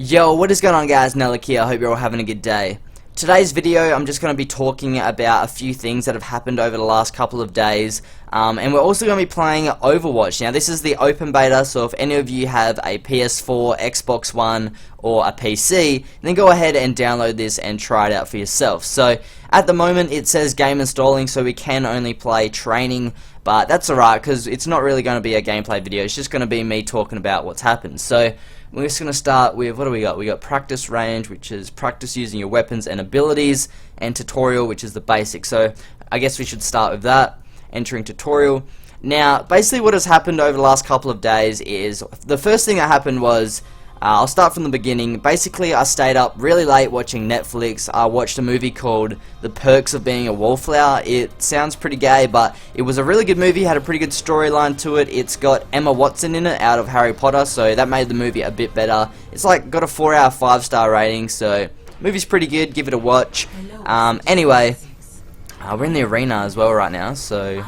Yo, what is going on, guys? Neliq here. I hope you're all having a good day. Today's video, I'm just going to be talking about a few things that have happened over the last couple of days, and we're also going to be playing Overwatch. Now, this is the open beta, so if any of you have a PS4, Xbox One, or a PC, then go ahead and download this and try it out for yourself. So, at the moment, it says game installing, so we can only play training, but that's alright, because it's not really going to be a gameplay video. It's just going to be me talking about what's happened. So, we're just going to start with, what do we got? We got practice range, which is practice using your weapons and abilities, and tutorial, which is the basic. So I guess we should start with that, entering tutorial. Now, basically what has happened over the last couple of days is, the first thing that happened was, I'll start from the beginning. Basically, I stayed up really late watching Netflix. I watched a movie called The Perks of Being a Wallflower. It sounds pretty gay, but it was a really good movie, had a pretty good storyline to it. It's got Emma Watson in it out of Harry Potter, so that made the movie a bit better. It's like got a 4 out of 5 star rating, so movie's pretty good, give it a watch. Anyway, we're in the arena as well right now, so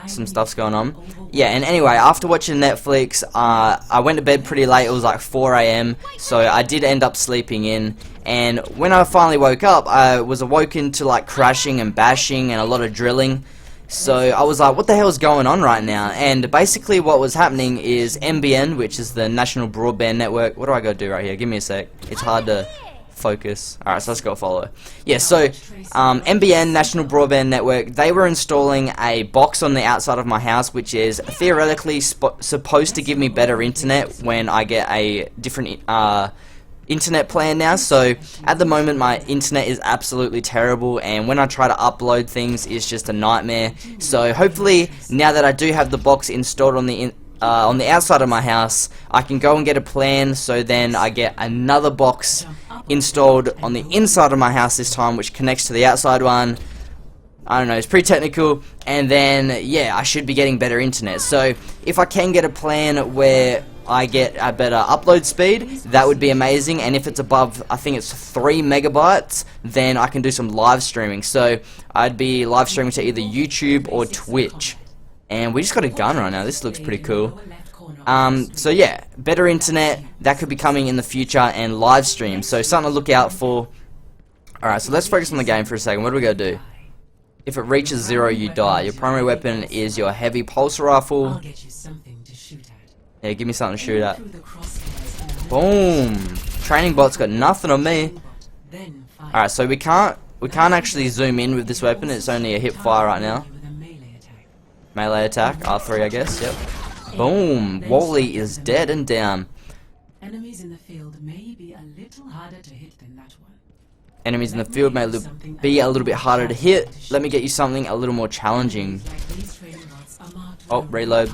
some stuff's going on. Yeah, and anyway, after watching Netflix, I went to bed pretty late. It was like 4 AM, so I did end up sleeping in. And when I finally woke up, I was awoken to like crashing and bashing and a lot of drilling. So I was like, what the hell is going on right now? And basically what was happening is NBN, which is the National Broadband Network. What do I gotta do right here? Give me a sec. It's hard to focus. Alright, so let's go follow. Yeah, so NBN, National Broadband Network, they were installing a box on the outside of my house, which is theoretically supposed to give me better internet when I get a different internet plan now. So at the moment my internet is absolutely terrible, and when I try to upload things it's just a nightmare. So hopefully now that I do have the box installed on the outside of my house, I can go and get a plan, so then I get another box installed on the inside of my house this time, which connects to the outside one. I don't know, it's pretty technical, and then yeah, I should be getting better internet. So if I can get a plan where I get a better upload speed, that would be amazing. And if it's above, I think it's 3 megabytes, then I can do some live streaming. So I'd be live streaming to either YouTube or Twitch. And we just got a gun right now. This looks pretty cool. So yeah, better internet, that could be coming in the future, and live stream, so something to look out for. Alright, so let's focus on the game for a second. What do we gotta do? If it reaches 0, you die. Your primary weapon is your heavy pulse rifle. Yeah, give me something to shoot at. Boom! Training bot's got nothing on me. Alright, so we can't actually zoom in with this weapon. It's only a hip fire right now. Melee attack, R3 I guess, yep. Boom! Wally is dead and down. Enemies in the field may be a little harder to hit than that one. Enemies in the field may be a little bit harder to hit. Let me get you something a little more challenging. Oh, reload.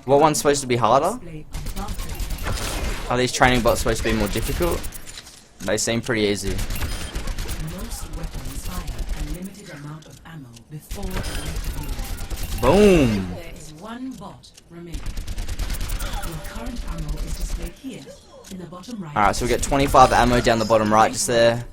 What one's supposed to be harder? Are these training bots supposed to be more difficult? They seem pretty easy. Boom! There is one bot remaining. Your current ammo is displayed here in the bottom right. Alright, so we get 25 ammo down the bottom right just there.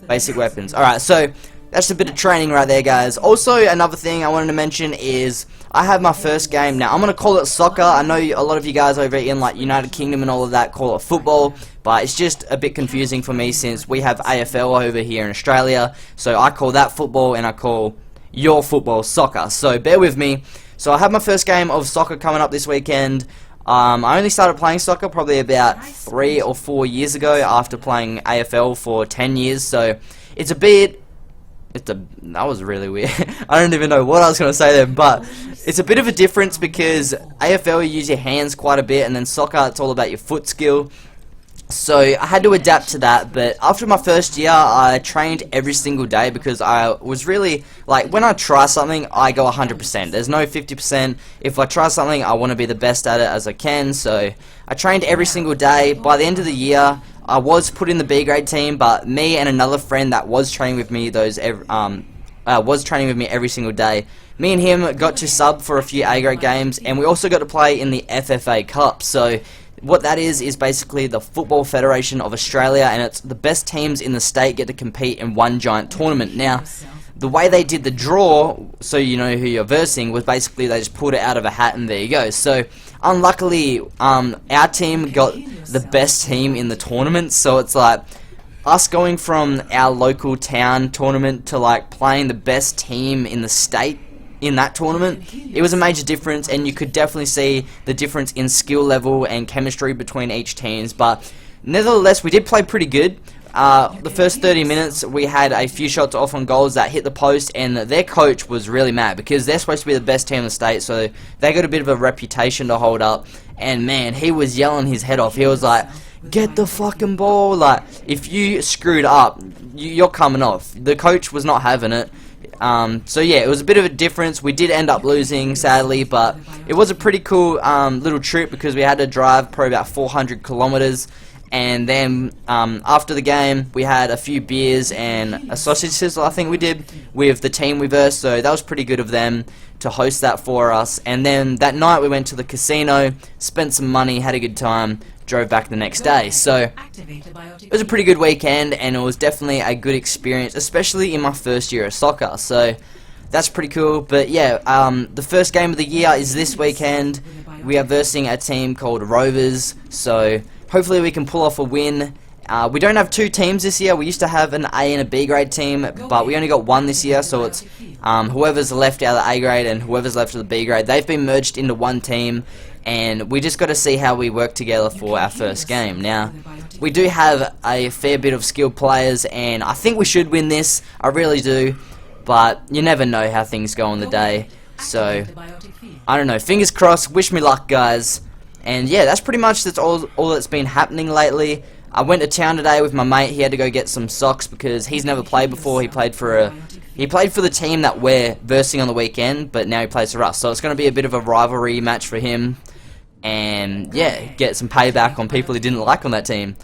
Basic weapons. Alright, so that's a bit of training right there, guys. Also, another thing I wanted to mention is I have my first game. Now, I'm going to call it soccer. I know a lot of you guys over in like United Kingdom and all of that call it football, but it's just a bit confusing for me since we have AFL over here in Australia. So I call that football and I call your football soccer, so bear with me. So I have my first game of soccer coming up this weekend. I only started playing soccer probably about 3 or 4 years ago after playing AFL for 10 years, so it's a bit, that was really weird. I don't even know what I was going to say there, but it's a bit of a difference because AFL you use your hands quite a bit, and then soccer it's all about your foot skill. So I had to adapt to that, but after my first year I trained every single day because I was really, like, when I try something I go 100%. There's no 50%. If I try something I want to be the best at it as I can, so I trained every single day. By the end of the year I was put in the B grade team, but me and another friend that was training with me every single day, me and him got to sub for a few A grade games, and we also got to play in the FFA Cup. So what that is basically the Football Federation of Australia, and it's the best teams in the state get to compete in one giant tournament. Now, the way they did the draw, so you know who you're versing, was basically they just pulled it out of a hat and there you go. So unluckily, our team got the best team in the tournament, so it's like us going from our local town tournament to like playing the best team in the state in that tournament. It was a major difference, and you could definitely see the difference in skill level and chemistry between each teams. But nevertheless, we did play pretty good. The first 30 minutes, we had a few shots off on goals that hit the post, and their coach was really mad because they're supposed to be the best team in the state, so they got a bit of a reputation to hold up. And man, he was yelling his head off. He was like, "Get the fucking ball!" Like, if you screwed up, you're coming off. The coach was not having it. So yeah, it was a bit of a difference. We did end up losing, sadly, but it was a pretty cool little trip because we had to drive probably about 400 kilometers. And then after the game, we had a few beers and a sausage sizzle, I think we did, with the team we versed. So that was pretty good of them to host that for us. And then that night we went to the casino, spent some money, had a good time, drove back the next day. So it was a pretty good weekend, and it was definitely a good experience, especially in my first year of soccer. So that's pretty cool. But yeah, the first game of the year is this weekend. We are versing a team called Rovers, so hopefully we can pull off a win. We don't have two teams this year. We used to have an A and a B grade team, but we only got one this year, so it's whoever's left out of the A grade and whoever's left of the B grade. They've been merged into one team, and we just got to see how we work together for our first game. Now, we do have a fair bit of skilled players, and I think we should win this. I really do, but you never know how things go on the day. So, I don't know. Fingers crossed. Wish me luck, guys. And yeah, that's pretty much all that's been happening lately. I went to town today with my mate. He had to go get some socks because he's never played before. He played for the team that we're versing on the weekend, but now he plays for us. So it's going to be a bit of a rivalry match for him. And yeah, get some payback on people he didn't like on that team.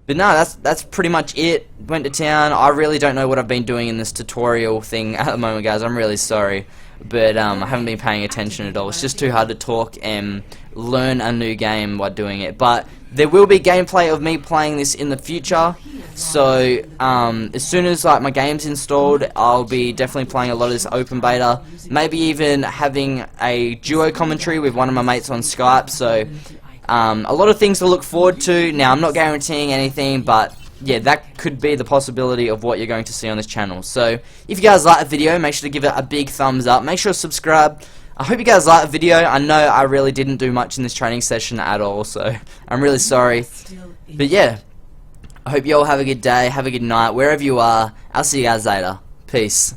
But no, that's pretty much it. Went to town. I really don't know what I've been doing in this tutorial thing at the moment, guys. I'm really sorry. But I haven't been paying attention at all. It's just too hard to talk and learn a new game while doing it. But there will be gameplay of me playing this in the future. So as soon as like my game's installed, I'll be definitely playing a lot of this open beta. Maybe even having a duo commentary with one of my mates on Skype. So a lot of things to look forward to. Now, I'm not guaranteeing anything, but yeah, that could be the possibility of what you're going to see on this channel. So if you guys like the video, make sure to give it a big thumbs up. Make sure to subscribe. I hope you guys like the video. I know I really didn't do much in this training session at all, so I'm really sorry. But yeah, I hope you all have a good day, have a good night, wherever you are. I'll see you guys later. Peace.